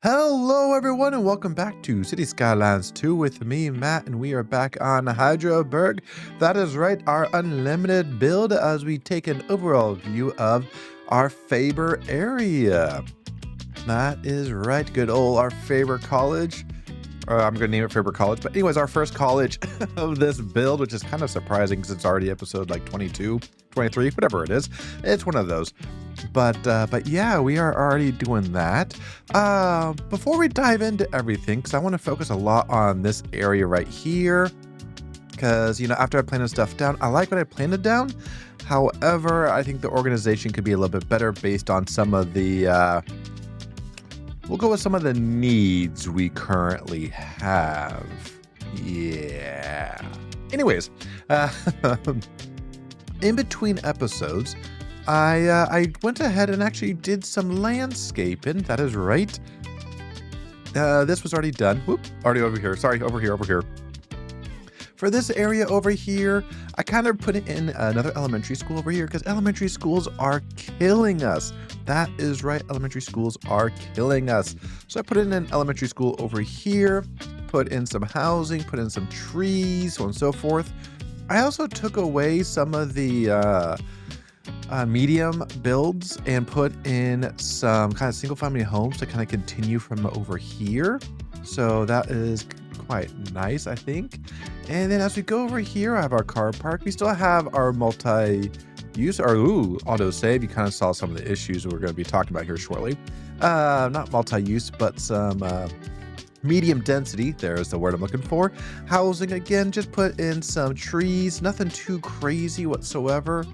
Hello everyone and welcome back to City Skylines 2 with me, Matt, and we are back on Hydroberg. That is right, our unlimited build as we take an overall view of our Faber area. That is right, good old our Faber College. I'm going to name it Faber College, but anyways, our first college of this build, which is kind of surprising because it's already episode like 22, 23, whatever it is. It's one of those. But yeah, we are already doing that. Before we dive into everything, because I want to focus a lot on this area right here, because, you know, after I planted stuff down, I like what I planted down. However, I think the organization could be a little bit better based on some of the, we'll go with some of the needs we currently have. Yeah. Anyways, in between episodes, I went ahead and actually did some landscaping. That is right. This was already done. Whoop, already over here. Sorry, over here. For this area over here, I kind of put in another elementary school over here because elementary schools are killing us. That is right, elementary schools are killing us. So I put in an elementary school over here, put in some housing, put in some trees, so on and so forth. I also took away some of the medium builds and put in some kind of single family homes to kind of continue from over here. So that is quite nice, I think. And then as we go over here, I have our car park. We still have our multi-use, or autosave. You kind of saw some of the issues we're going to be talking about here shortly. Not multi-use, but some medium density. There's the word I'm looking for. Housing, again, just put in some trees. Nothing too crazy whatsoever,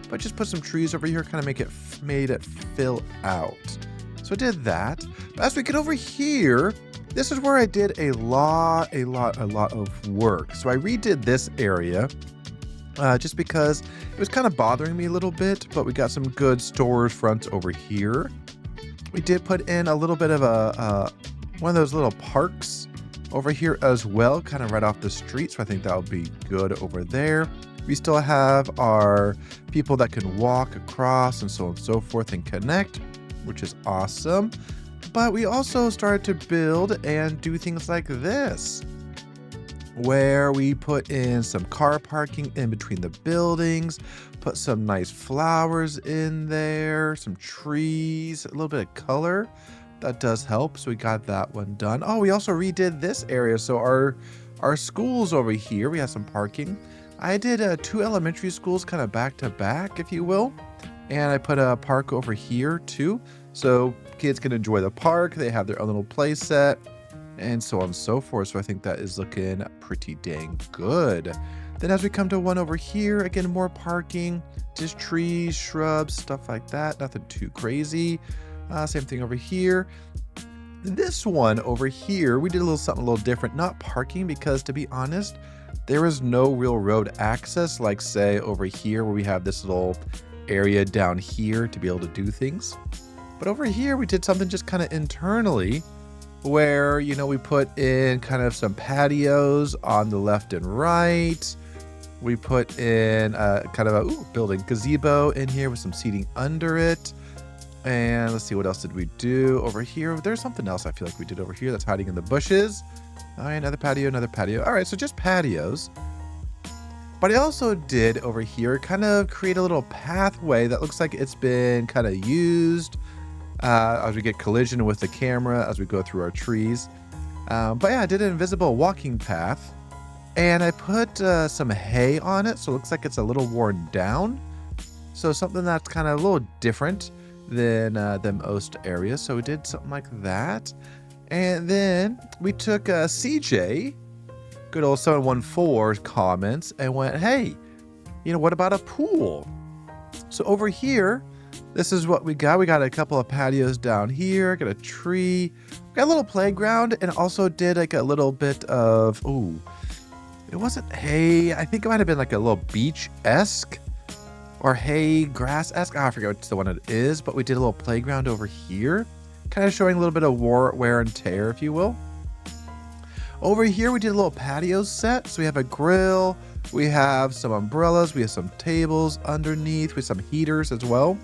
but just put some trees over here, kind of made it fill out. So I did that. But as we get over here, this is where I did a lot of work. So I redid this area just because it was kind of bothering me a little bit, but we got some good storage fronts over here. We did put in a little bit of one of those little parks over here as well, kind of right off the street. So I think that would be good over there. We still have our people that can walk across and so on and so forth and connect, which is awesome. But we also started to build and do things like this, where we put in some car parking in between the buildings, put some nice flowers in there, some trees, a little bit of color. That does help. So we got that one done. Oh, we also redid this area. So our schools over here, we have some parking. I did 2 elementary schools kind of back to back, if you will. And I put a park over here too. So kids can enjoy the park. They have their own little play set and so on and so forth. So I think that is looking pretty dang good. Then as we come to one over here, again, more parking, just trees, shrubs, stuff like that. Nothing too crazy. Same thing over here. This one over here, we did something a little different. Not parking, because to be honest, there is no real road access, like say over here where we have this little area down here to be able to do things. But over here, we did something just kind of internally where, you know, we put in kind of some patios on the left and right. We put in kind of a building gazebo in here with some seating under it. And let's see, what else did we do over here? There's something else I feel like we did over here that's hiding in the bushes. All right, another patio. All right, so just patios. But I also did over here kind of create a little pathway that looks like it's been kind of used as we get collision with the camera as we go through our trees. But yeah, I did an invisible walking path. And I put some hay on it, so it looks like it's a little worn down. So something that's kind of a little different than most areas. So we did something like that. And then we took CJ, good old 714 comments, and went, hey, you know, what about a pool? So over here, this is what we got. We got a couple of patios down here, got a tree, got a little playground, and also did like a little bit of, it wasn't hay. I think it might have been like a little beach-esque or hay grass-esque. I forget which the one it is, but we did a little playground over here, kind of showing a little bit of wear and tear, if you will. Over here, we did a little patio set. So we have a grill, we have some umbrellas, we have some tables underneath with some heaters as well.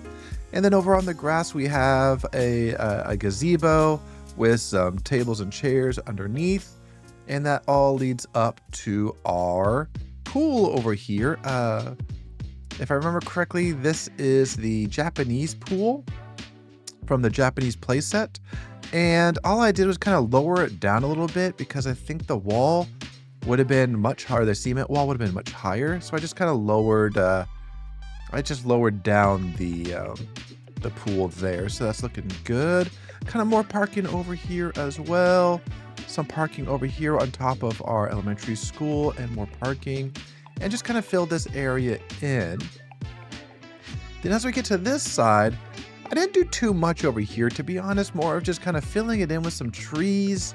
And then over on the grass, we have a gazebo, with some tables and chairs underneath. And that all leads up to our pool over here. If I remember correctly, this is the Japanese pool from the Japanese playset. And all I did was kind of lower it down a little bit because I think the wall would have been much higher. The cement wall would have been much higher. So I just kind of lowered, down the pool there. So that's looking good. Kind of more parking over here as well. Some parking over here on top of our elementary school and more parking. And just kind of fill this area in. Then as we get to this side, I didn't do too much over here, to be honest, more of just kind of filling it in with some trees,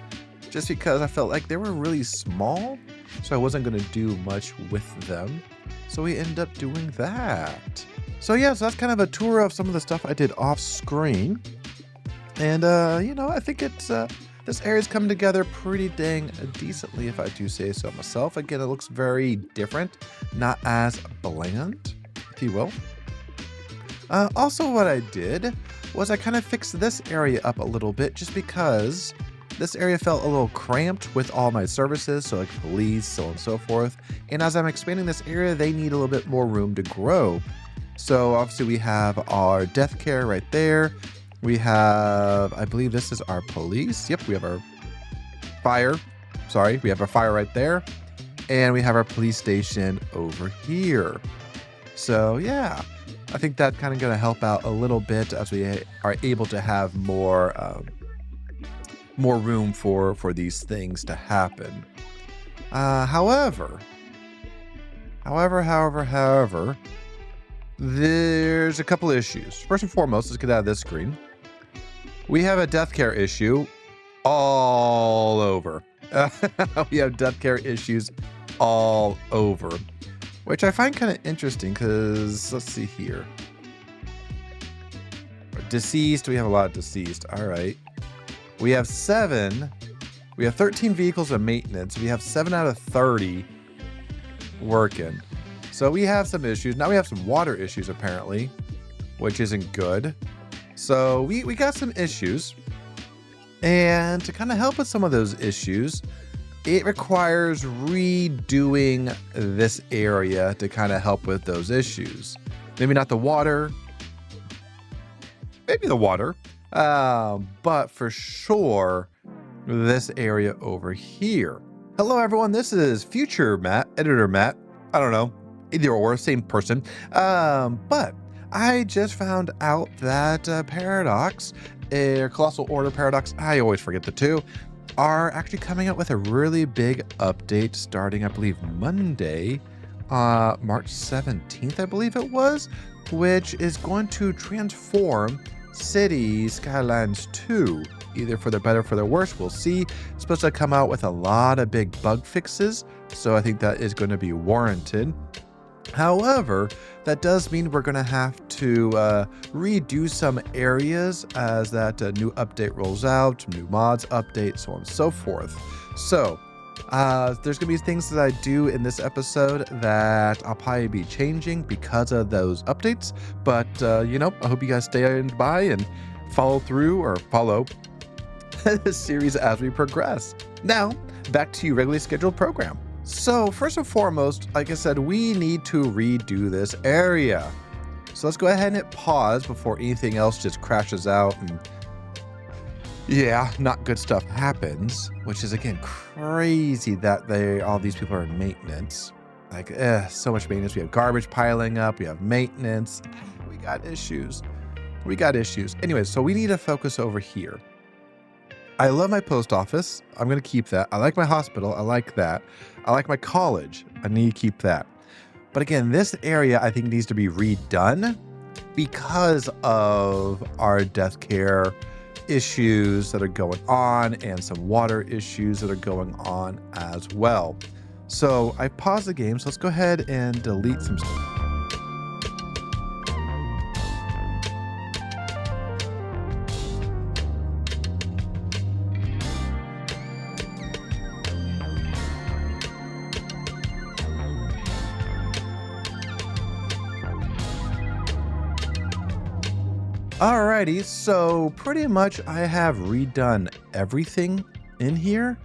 just because I felt like they were really small, so I wasn't going to do much with them. So we ended up doing that. So yeah, so that's kind of a tour of some of the stuff I did off screen. And, you know, I think it's, this area's coming together pretty dang decently, if I do say so myself. Again, it looks very different, not as bland, if you will. Also, what I did was I kind of fixed this area up a little bit just because this area felt a little cramped with all my services, so like police, so on and so forth. And as I'm expanding this area, they need a little bit more room to grow. So obviously we have our death care right there. We have, I believe this is our police. Yep, we have our fire. Sorry, we have our fire right there. And we have our police station over here. So yeah. I think that kind of going to help out a little bit as we are able to have more room for these things to happen. However, there's a couple issues. First and foremost, let's get out of this screen. We have a death care issue all over. We have death care issues all over. Which I find kind of interesting because, let's see here. Deceased, we have a lot of deceased. All right. We have 7. We have 13 vehicles of maintenance. We have 7 out of 30 working. So we have some issues. Now we have some water issues apparently, which isn't good. So we got some issues. And to kind of help with some of those issues, it requires redoing this area to kind of help with those issues. Maybe not the water, maybe the water, but for sure, this area over here. Hello, everyone. This is future Matt, editor Matt. I don't know, either or, same person. But I just found out that Paradox, Colossal Order Paradox, I always forget the two, are actually coming out with a really big update starting, I believe, Monday, March 17th, I believe it was, which is going to transform Cities Skylines 2, either for the better or for the worse, we'll see. It's supposed to come out with a lot of big bug fixes, so I think that is going to be warranted. However, that does mean we're going to have to redo some areas as that new update rolls out, some new mods update, so on and so forth. So there's going to be things that I do in this episode that I'll probably be changing because of those updates. But, you know, I hope you guys stay by and follow this series as we progress. Now, back to your regularly scheduled program. So first and foremost, like I said, we need to redo this area. So let's go ahead and hit pause before anything else just crashes out and yeah, not good stuff happens, which is again crazy that all these people are in maintenance. Like, so much maintenance. We have garbage piling up, we have maintenance, we got issues. Anyways, so we need to focus over here. I love my post office. I'm going to keep that. I like my hospital. I like that. I like my college. I need to keep that. But again, this area I think needs to be redone because of our death care issues that are going on and some water issues that are going on as well. So I paused the game. So let's go ahead and delete some stuff. Alrighty, so pretty much I have redone everything in here.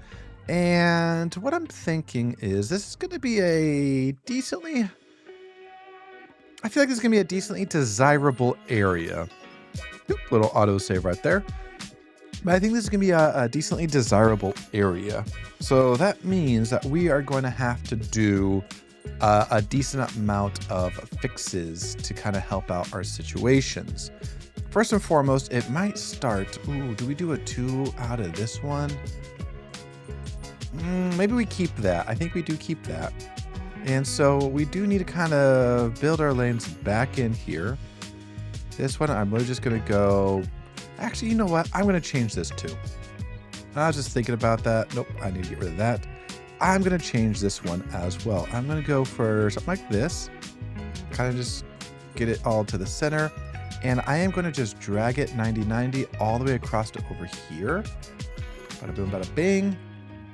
And what I'm thinking is this is going to be a decently... I feel like this is going to be a decently desirable area. Oop, little autosave right there. But I think this is going to be a decently desirable area. So that means that we are going to have to do a decent amount of fixes to kind of help out our situations. First and foremost, it might start... Ooh, do we do a 2 out of this one? Maybe we keep that. I think we do keep that. And so we do need to kind of build our lanes back in here. This one, I'm really just going to go... Actually, you know what? I'm going to change this too. I was just thinking about that. Nope, I need to get rid of that. I'm going to change this one as well. I'm going to go for something like this. Kind of just get it all to the center. And I am going to just drag it 90-90 all the way across to over here. Bada boom, bada bing.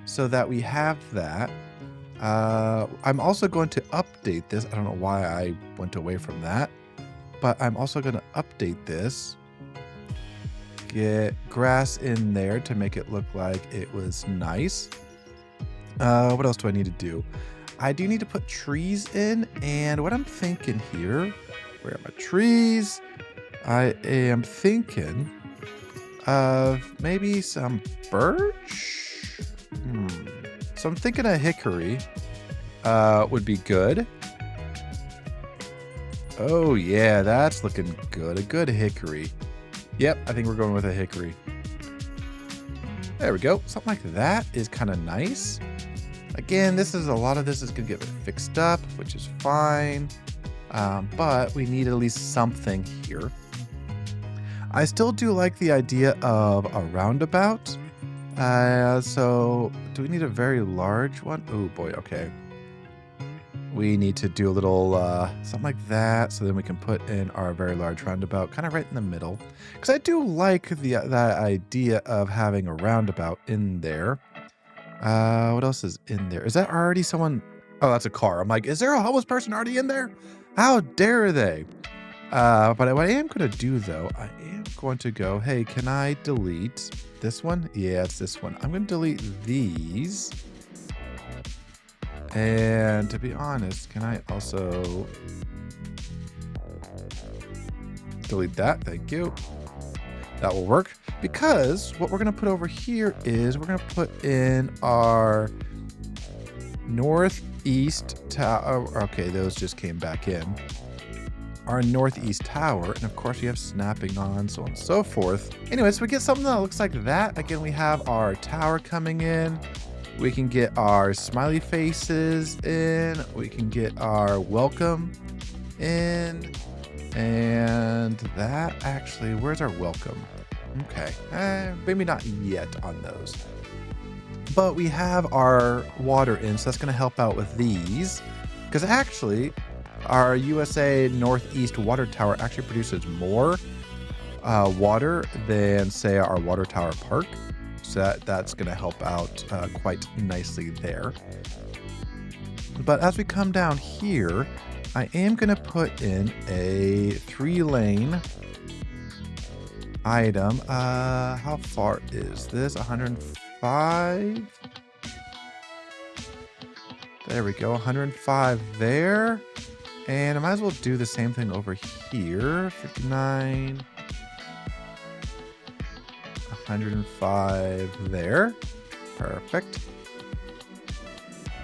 So that we have that. I'm also going to update this. I don't know why I went away from that. But I'm also going to update this. Get grass in there to make it look like it was nice. What else do I need to do? I do need to put trees in. And what I'm thinking here... Where are my trees? I am thinking of maybe some birch. So I'm thinking a hickory would be good. Oh yeah, that's looking good. A good hickory. Yep, I think we're going with a hickory. There we go. Something like that is kind of nice. Again, a lot of this is going to get fixed up, which is fine. But we need at least something here. I still do like the idea of a roundabout. So do we need a very large one? Oh boy, okay. We need to do a little something like that, so then we can put in our very large roundabout kind of right in the middle. Because I do like that idea of having a roundabout in there. What else is in there? Is that already someone? Oh, that's a car. I'm like, is there a homeless person already in there? How dare they? But what I am going to do, though, I am going to go, hey, can I delete this one? Yeah, it's this one. I'm going to delete these. And to be honest, can I also delete that? Thank you. That will work. Because what we're going to put over here is we're going to put in our northeast tower. Okay, those just came back in. Our northeast tower, and of course we have snapping on, so on and so forth. Anyway, so we get something that looks like that. Again, we have our tower coming in. We can get our smiley faces in. We can get our welcome in. And that actually, where's our welcome? Okay, maybe not yet on those. But we have our water in, so that's going to help out with these. Because actually, our USA Northeast Water Tower actually produces more water than, say, our Water Tower Park. So that's going to help out quite nicely there. But as we come down here, I am going to put in a 3-lane item. How far is this? 105? There we go, 105 there. And I might as well do the same thing over here. 59. 105 there. Perfect.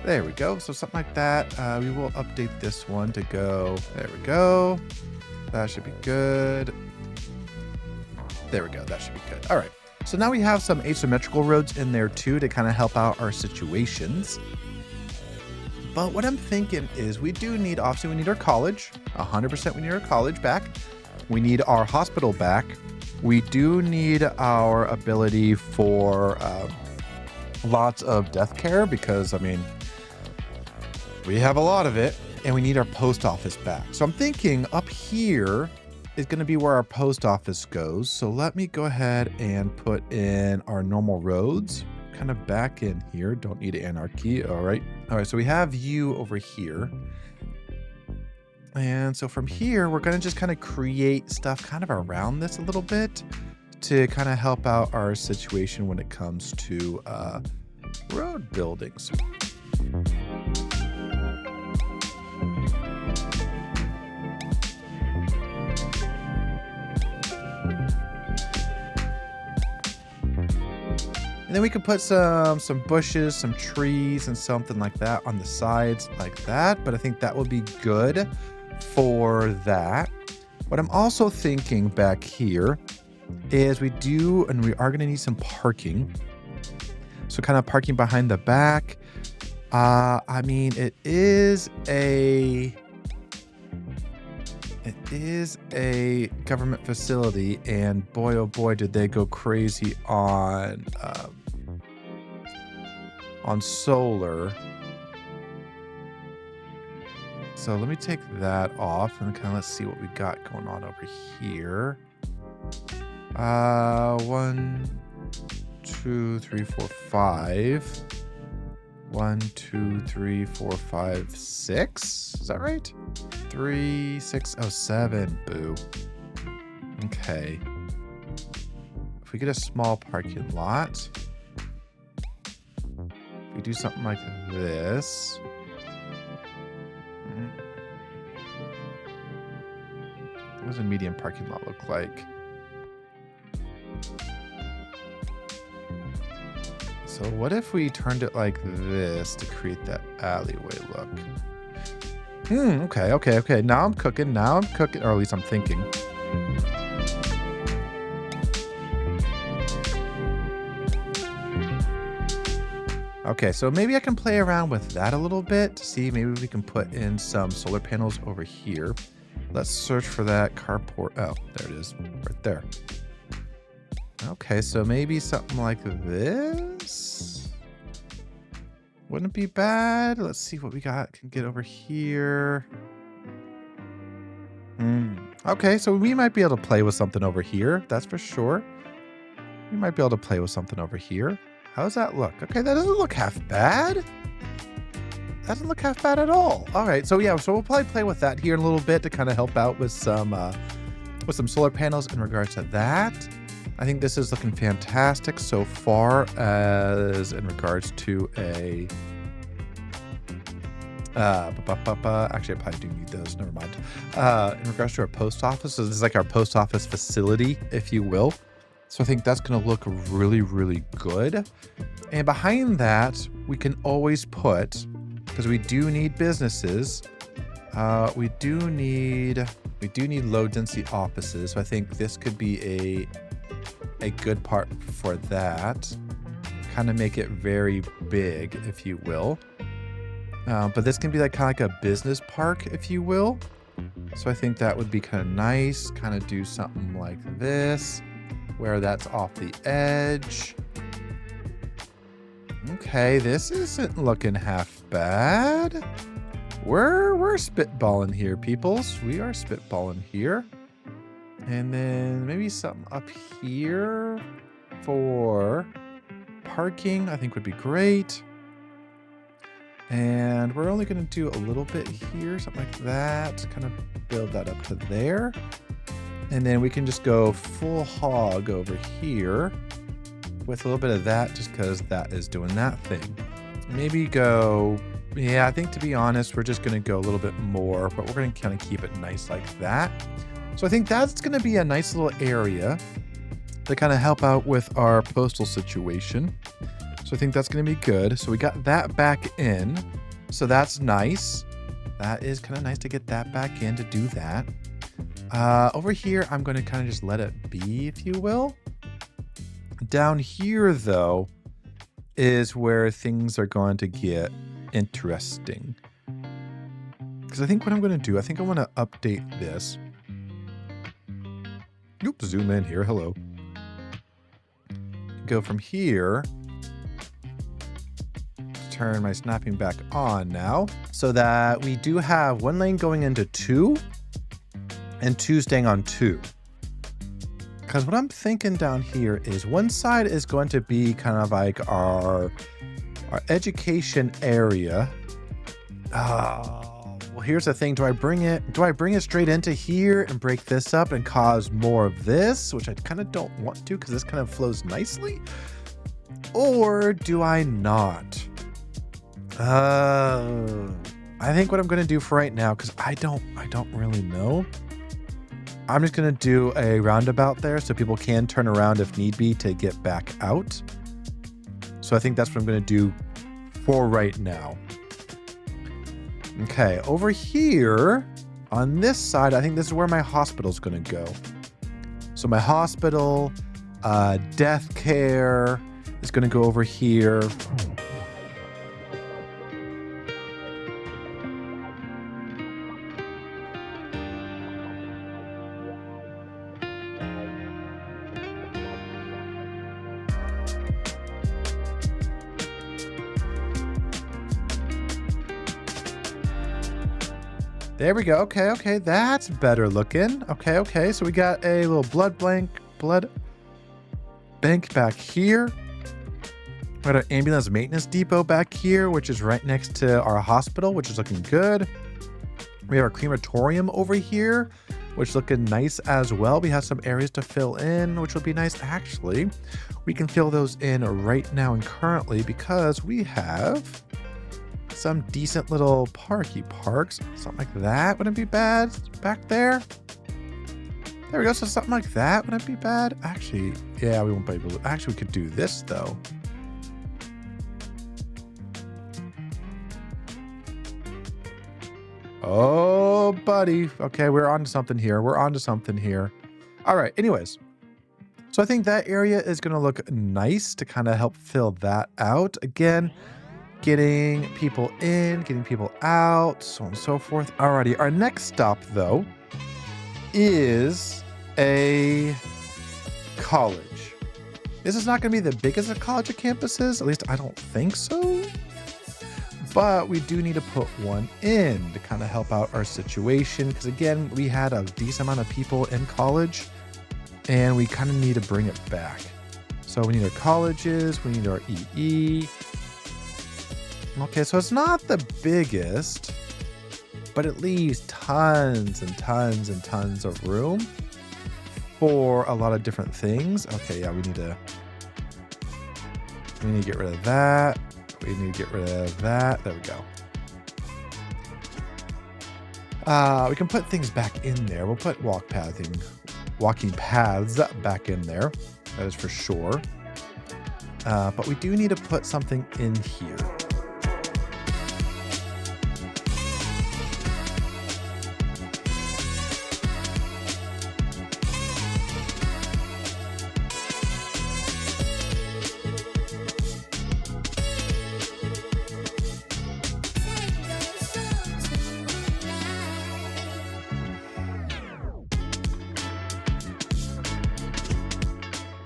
There we go. So something like that. We will update this one to go. There we go. That should be good. There we go. That should be good. All right. So now we have some asymmetrical roads in there too to kind of help out our situations. But what I'm thinking is we do need, obviously we need our college. 100% we need our college back. We need our hospital back. We do need our ability for lots of death care because, I mean, we have a lot of it, and we need our post office back. So I'm thinking up here is going to be where our post office goes. So let me go ahead and put in our normal roads kind of back in here. Don't need Anarchy. All right. All right. So we have you over here. And so from here, we're going to just kind of create stuff kind of around this a little bit to kind of help out our situation when it comes to road buildings. And then we could put some bushes, some trees, and something like that on the sides like that. But I think that would be good for that. What I'm also thinking back here is we are going to need some parking. So kind of parking behind the back. I mean, it is a government facility, and boy, oh boy, did they go crazy on solar. So let me take that off and kind of let's see what we got going on over here. 1, 2, 3, 4, 5. 1, 2, 3, 4, 5, 6. Is that right? 3, 6, oh, 7. Boo. Okay. If we get a small parking lot, if we do something like this. What does a medium parking lot look like? So what if we turned it like this to create that alleyway look? Okay. Now I'm cooking, or at least I'm thinking. Okay, so maybe I can play around with that a little bit to see maybe we can put in some solar panels over here. Let's search for that carport. Oh, there it is, right there. Okay, so maybe something like this wouldn't be bad. Let's see what we can get over here. Okay, so we might be able to play with something over here. That's for sure. We might be able to play with something over here. How does that look? Okay, that doesn't look half bad. That doesn't look half bad at all. All right, so yeah, so we'll probably play with that here in a little bit to kind of help out with some solar panels in regards to that. I think this is looking fantastic so far as in regards to a... actually, I probably do need those. Never mind. In regards to our post office, so this is like our post office facility, if you will. So I think that's going to look really, really good. And behind that, we can always put, because we do need businesses, we do need low density offices. So I think this could be a good part for that. Kind of make it very big, if you will. But this can be like kind of like a business park, if you will. So I think that would be kind of nice. Kind of do something like this, where that's off the edge. Okay, this isn't looking half bad. We're spitballing here, peoples. We are spitballing here. And then maybe something up here for parking, I think would be great. And we're only going to do a little bit here, something like that. Kind of build that up to there. And then we can just go full hog over here with a little bit of that, just because that is doing that thing. Maybe go, yeah, I think to be honest, we're just going to go a little bit more, but we're going to kind of keep it nice like that. So I think that's going to be a nice little area to kind of help out with our postal situation. So I think that's going to be good. So we got that back in. So that's nice. That is kind of nice to get that back in to do that. Over here, I'm going to kind of just let it be, if you will. Down here, though, is where things are going to get interesting. Because I think what I'm going to do, I think I want to update this. Oops, zoom in here. Hello. Go from here. Turn my snapping back on now, so that we do have one lane going into 2 and 2 staying on 2. Because what I'm thinking down here is one side is going to be kind of like our education area. Well, here's the thing. Do I bring it straight into here and break this up and cause more of this, which I kind of don't want to because this kind of flows nicely? Or do I not? I think what I'm going to do for right now, because I don't really know. I'm just going to do a roundabout there so people can turn around if need be to get back out. So I think that's what I'm going to do for right now. Okay, over here on this side, I think this is where my hospital is going to go. So my hospital, death care is going to go over here. There we go. Okay, that's better looking. Okay. So we got a little blood bank back here. We got an ambulance maintenance depot back here, which is right next to our hospital, which is looking good. We have our crematorium over here, which is looking nice as well. We have some areas to fill in, which will be nice. Actually, we can fill those in right now and currently because we have some decent little parks. Something like that wouldn't be bad back there. There we go. So something like that wouldn't be bad. Actually, yeah, we won't be able to. Actually, we could do this though. Oh, buddy. Okay, we're on to something here. All right. Anyways, so I think that area is going to look nice to kind of help fill that out. Again, getting people in, getting people out, so on and so forth. Alrighty, our next stop, though, is a college. This is not going to be the biggest of college campuses, at least I don't think so. But we do need to put one in to kind of help out our situation. Because again, we had a decent amount of people in college, and we kind of need to bring it back. So we need our colleges, we need our EE. Okay, so it's not the biggest, but it leaves tons and tons and tons of room for a lot of different things. Okay, yeah, we need to get rid of that. We need to get rid of that. There we go. We can put things back in there. We'll put walking paths back in there. That is for sure. But we do need to put something in here.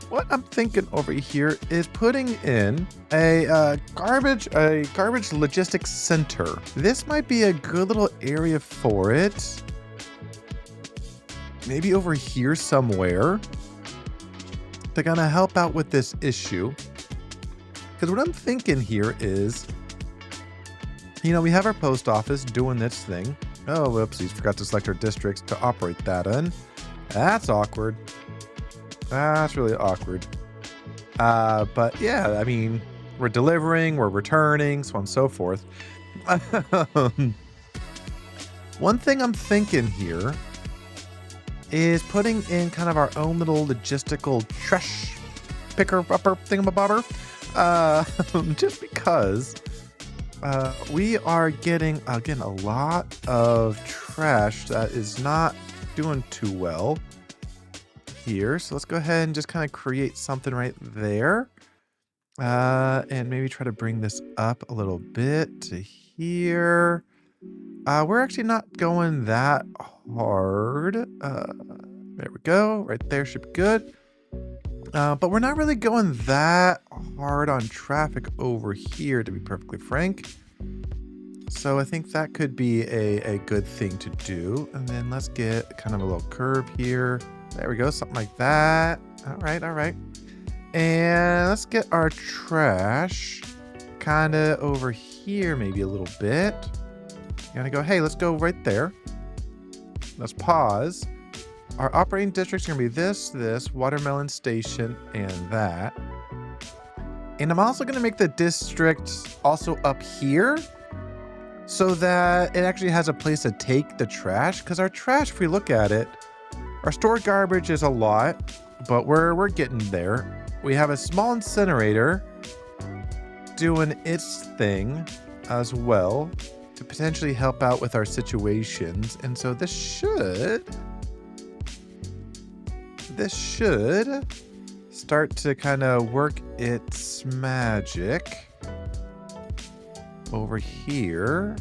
What I'm thinking over here is putting in a garbage logistics center. This might be a good little area for it. Maybe over here somewhere. They're gonna help out with this issue. Because what I'm thinking here is, you know, we have our post office doing this thing. Oh, whoopsies, forgot to select our districts to operate that in. That's awkward. That's really awkward. But yeah, I mean, we're delivering, we're returning, so on and so forth. One thing I'm thinking here is putting in kind of our own little logistical trash picker-upper thingamabobber. Just because we are getting, again, a lot of trash that is not doing too well here. So let's go ahead and just kind of create something right there. And maybe try to bring this up a little bit to here. We're actually not going that hard. There we go. Right there should be good. But we're not really going that hard on traffic over here, to be perfectly frank. So I think that could be a good thing to do. And then let's get kind of a little curve here. There we go, something like that. All right. And let's get our trash kind of over here maybe a little bit. You're gonna go, hey, let's go right there. Let's pause. Our operating districts are gonna be this, Watermelon Station, and that. And I'm also gonna make the district also up here so that it actually has a place to take the trash. Because our trash, if we look at it, our stored garbage is a lot, but we're getting there. We have a small incinerator doing its thing as well to potentially help out with our situations. And so this should start to kind of work its magic over here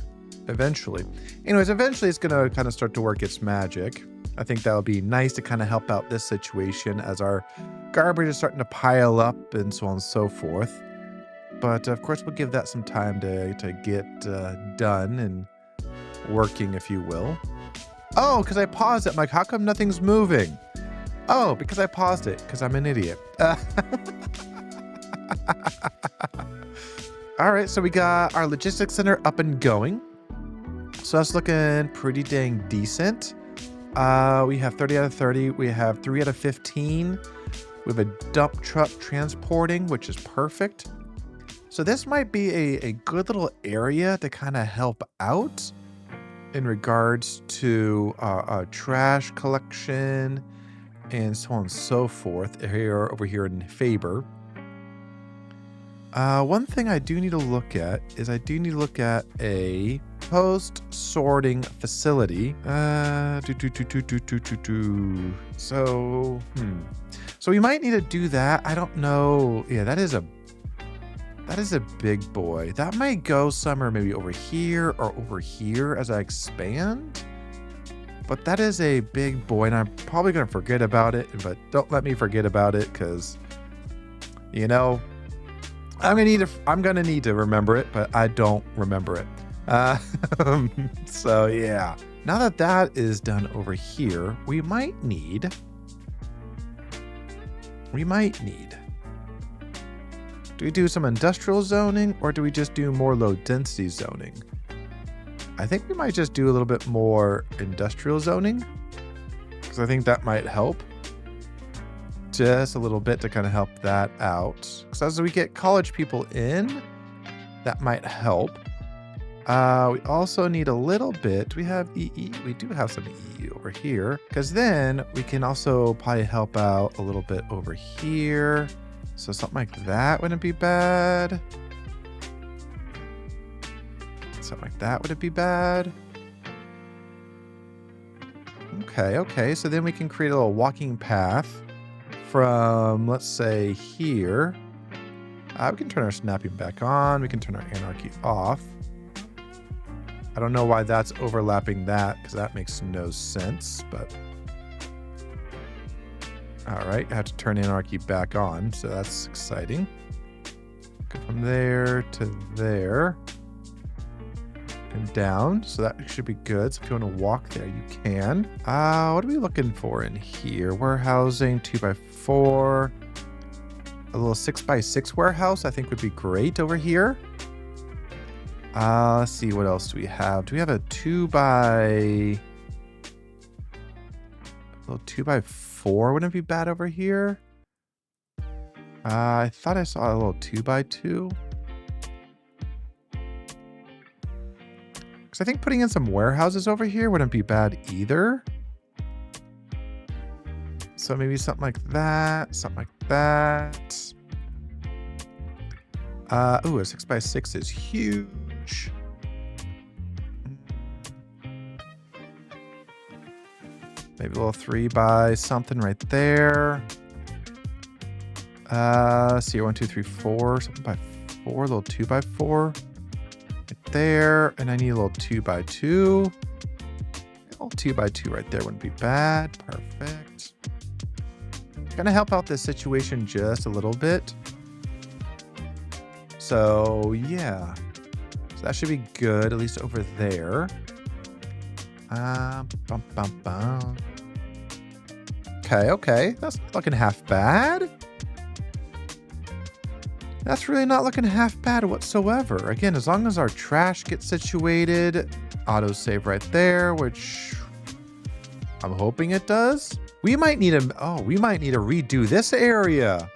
eventually. Anyways, eventually it's going to kind of start to work its magic. I think that'll be nice to kind of help out this situation as our garbage is starting to pile up and so on and so forth. But of course, we'll give that some time to get done and working, if you will. Oh, because I paused it. I'm like, how come nothing's moving? Oh, because I paused it, because I'm an idiot. All right, so we got our logistics center up and going. So that's looking pretty dang decent. We have 30 out of 30. We have 3 out of 15. We have a dump truck transporting, which is perfect. So this might be a good little area to kind of help out in regards to trash collection and so on and so forth over here in Faber. One thing I do need to look at is a post-sorting facility. So we might need to do that. I don't know. Yeah, that is a big boy. That might go somewhere maybe over here or over here as I expand. But that is a big boy, and I'm probably going to forget about it, but don't let me forget about it because, you know, I'm going to need to remember it, but I don't remember it. So yeah, now that is done over here, we might need, do we do some industrial zoning or do we just do more low density zoning? I think we might just do a little bit more industrial zoning because I think that might help just a little bit to kind of help that out. Because as we get college people in, that might help. We also need a little bit. We have EE. We do have some EE over here because then we can also probably help out a little bit over here. So something like that wouldn't be bad. Something like that wouldn't be bad. Okay. So then we can create a little walking path from, let's say, here. We can turn our snapping back on. We can turn our anarchy off. I don't know why that's overlapping that because that makes no sense, but all right, I have to turn anarchy back on, so that's exciting. Go from there to there and down, so that should be good. So if you want to walk there, you can. What are we looking for in here? Warehousing, 2x4. A little 6x6 warehouse I think would be great over here. Let's see, what else do we have? Do we have a 2x... a little 2x4 wouldn't be bad over here. I thought I saw a little 2x2. Because I think putting in some warehouses over here wouldn't be bad either. So maybe something like that, something like that. Ooh, a 6x6 is huge. Maybe a little 3x something right there. Let's see, 1, 2, 3, 4, something by 4, a little 2x4 right there. And I need a little 2x2. A little 2x2 right there wouldn't be bad. Perfect. Gonna help out this situation just a little bit. So yeah, so that should be good, at least over there. Okay, that's not looking half bad. That's really not looking half bad whatsoever. Again, as long as our trash gets situated, autosave right there, which I'm hoping it does. We might need to redo this area.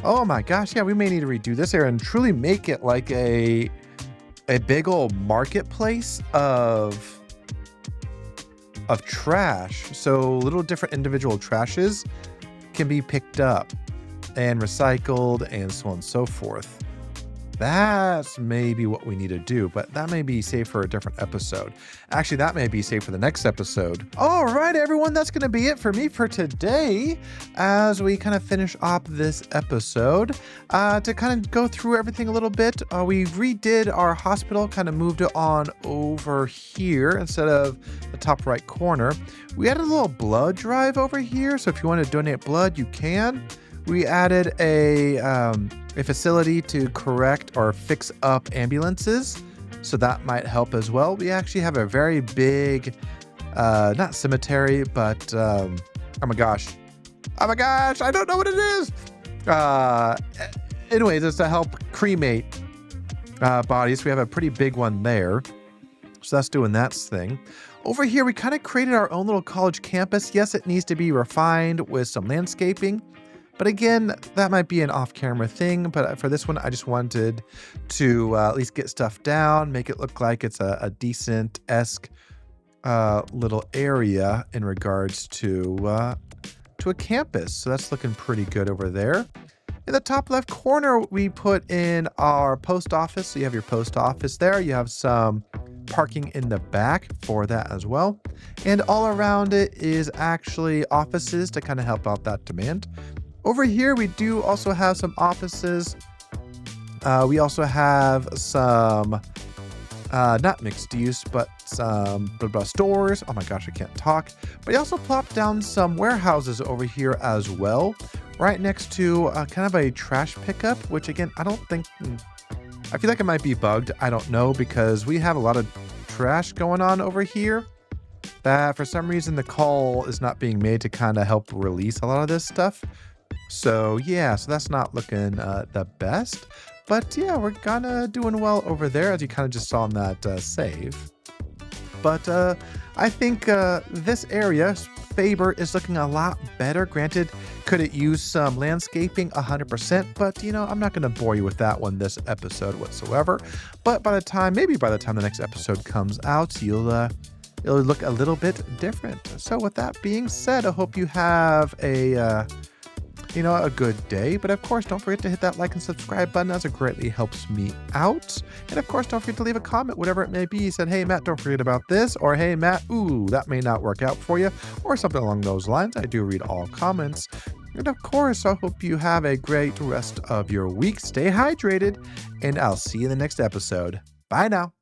Oh my gosh, yeah, we may need to redo this area and truly make it like a big old marketplace of trash. So little different individual trashes can be picked up and recycled and so on and so forth. That's maybe what we need to do, but that may be saved for a different episode. Actually, that may be saved for the next episode. All right, everyone, that's going to be it for me for today as we kind of finish up this episode. To kind of go through everything a little bit, we redid our hospital, kind of moved it on over here instead of the top right corner. We added a little blood drive over here, so if you want to donate blood, you can. We added a facility to correct or fix up ambulances, so that might help as well. We actually have a very big, not cemetery, but oh my gosh, I don't know what it is. Anyways, it's to help cremate bodies. We have a pretty big one there, so that's doing that thing. Over here, we kind of created our own little college campus. Yes, it needs to be refined with some landscaping. But again, that might be an off-camera thing, but for this one, I just wanted to at least get stuff down, make it look like it's a decent-esque little area in regards to a campus. So that's looking pretty good over there. In the top left corner, we put in our post office. So you have your post office there. You have some parking in the back for that as well. And all around it is actually offices to kind of help out that demand. Over here, we do also have some offices. We also have some, not mixed use, but some stores. Oh my gosh, I can't talk. But we also plopped down some warehouses over here as well, right next to kind of a trash pickup, which again, I feel like it might be bugged. I don't know, because we have a lot of trash going on over here that for some reason the call is not being made to kind of help release a lot of this stuff. So yeah, so that's not looking the best, but yeah, we're kind of doing well over there, as you kind of just saw in that save. But I think this area, Faber, is looking a lot better. Granted, could it use some landscaping? 100%, but you know, I'm not going to bore you with that one this episode whatsoever. But maybe by the time the next episode comes out, it'll look a little bit different. So with that being said, I hope you have a good day. But of course, don't forget to hit that like and subscribe button, as it greatly helps me out. And of course, don't forget to leave a comment, whatever it may be. You said, hey, Matt, don't forget about this. Or, hey, Matt, ooh, that may not work out for you. Or something along those lines. I do read all comments. And of course, I hope you have a great rest of your week. Stay hydrated, and I'll see you in the next episode. Bye now.